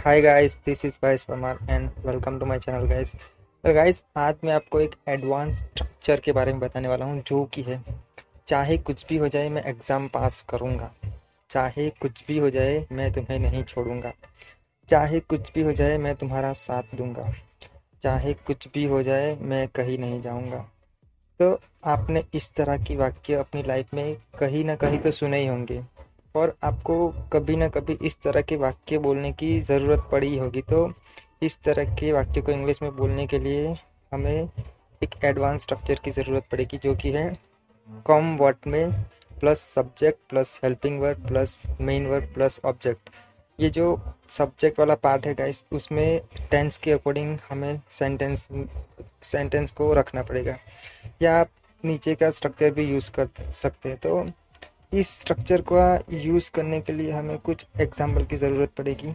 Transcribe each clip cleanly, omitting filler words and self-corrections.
Hi guys, this is भाइस Parmar and welcome to my channel guys. तो guys, आज मैं आपको एक एडवांस स्ट्रक्चर के बारे में बताने वाला हूँ, जो कि है चाहे कुछ भी हो जाए मैं एग्ज़ाम पास करूँगा। चाहे कुछ भी हो जाए मैं तुम्हें नहीं छोड़ूंगा। चाहे कुछ भी हो जाए मैं तुम्हारा साथ दूंगा। चाहे कुछ भी हो जाए मैं कहीं नहीं जाऊँगा। तो आपने इस तरह की वाक्य अपनी लाइफ में कहीं ना कहीं तो सुने ही होंगे, और आपको कभी ना कभी इस तरह के वाक्य बोलने की ज़रूरत पड़ी ही होगी। तो इस तरह के वाक्य को इंग्लिश में बोलने के लिए हमें एक एडवांस स्ट्रक्चर की ज़रूरत पड़ेगी, जो कि है कॉम वर्ड में plus subject plus helping verb plus main verb plus object. ये जो सब्जेक्ट वाला पार्ट है गाइस, उसमें टेंस के अकॉर्डिंग हमें सेंटेंस को रखना पड़ेगा, या आप नीचे का स्ट्रक्चर भी यूज़ कर सकते हैं। तो इस स्ट्रक्चर का यूज़ करने के लिए हमें कुछ एग्जाम्पल की ज़रूरत पड़ेगी,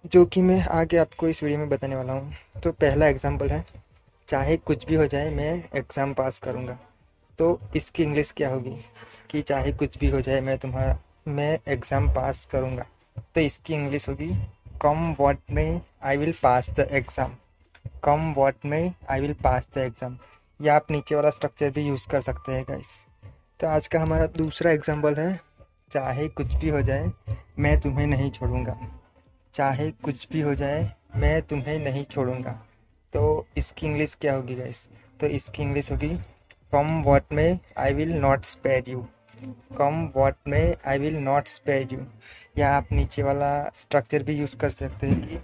जो कि मैं आगे आपको इस वीडियो में बताने वाला हूँ। तो पहला एग्जाम्पल है, चाहे कुछ भी हो जाए मैं एग्ज़ाम पास करूँगा। तो इसकी इंग्लिश क्या होगी कि चाहे कुछ भी हो जाए मैं एग्ज़ाम पास करूँगा। तो इसकी इंग्लिश होगी come what may I will pass the exam. Come what may I will pass the exam, या आप नीचे वाला स्ट्रक्चर भी यूज़ कर सकते हैं गाइस। तो आज का हमारा दूसरा एग्जाम्पल है, चाहे कुछ भी हो जाए मैं तुम्हें नहीं छोड़ूंगा। चाहे कुछ भी हो जाए मैं तुम्हें नहीं छोड़ूंगा। तो इसकी इंग्लिश क्या होगी गाइस? तो इसकी इंग्लिश होगी come what may I will not spare you. Come what may I will not spare you, या आप नीचे वाला स्ट्रक्चर भी यूज़ कर सकते हैं कि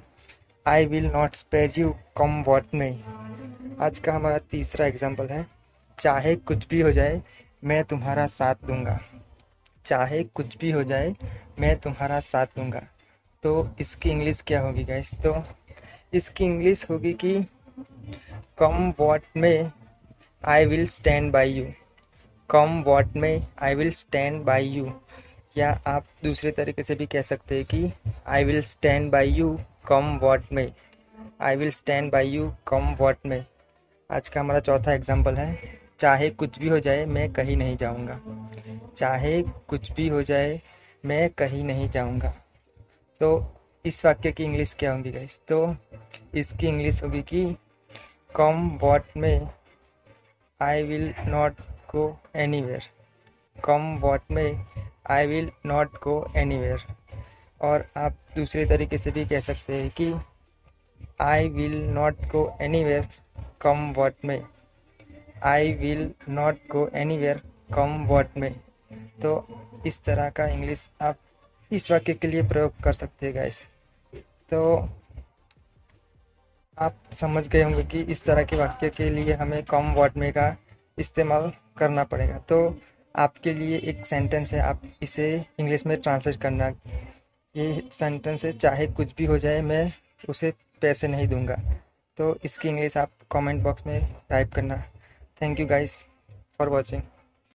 I will not spare you come what may. आज का हमारा तीसरा एग्जाम्पल है, चाहे कुछ भी हो जाए मैं तुम्हारा साथ दूंगा। चाहे कुछ भी हो जाए मैं तुम्हारा साथ दूंगा। तो इसकी इंग्लिश क्या होगी गाइस? तो इसकी इंग्लिश होगी कि come what may I will stand by you. Come what may I will stand by you, या आप दूसरे तरीके से भी कह सकते हैं कि I will stand by you come what may. I will stand by you come what may. आज का हमारा चौथा एग्जाम्पल है, चाहे कुछ भी हो जाए मैं कहीं नहीं जाऊंगा। चाहे कुछ भी हो जाए मैं कहीं नहीं जाऊंगा। तो इस वाक्य की इंग्लिश क्या होगी गाइस? तो इसकी इंग्लिश होगी कि come what may I will not go anywhere. Come what may I will not go anywhere, और आप दूसरे तरीके से भी कह सकते हैं कि I will not go anywhere come what may. I will not go anywhere come what may. तो इस तरह का इंग्लिश आप इस वाक्य के लिए प्रयोग कर सकते हैं गाइस। तो आप समझ गए होंगे कि इस तरह के वाक्य के लिए हमें कम वर्ड में का इस्तेमाल करना पड़ेगा। तो आपके लिए एक सेंटेंस है, आप इसे इंग्लिश में ट्रांसलेट करना। ये सेंटेंस है, चाहे कुछ भी हो जाए मैं उसे पैसे नहीं दूंगा। तो इसकी इंग्लिश आप कमेंट बॉक्स में टाइप करना। Thank you guys for watching.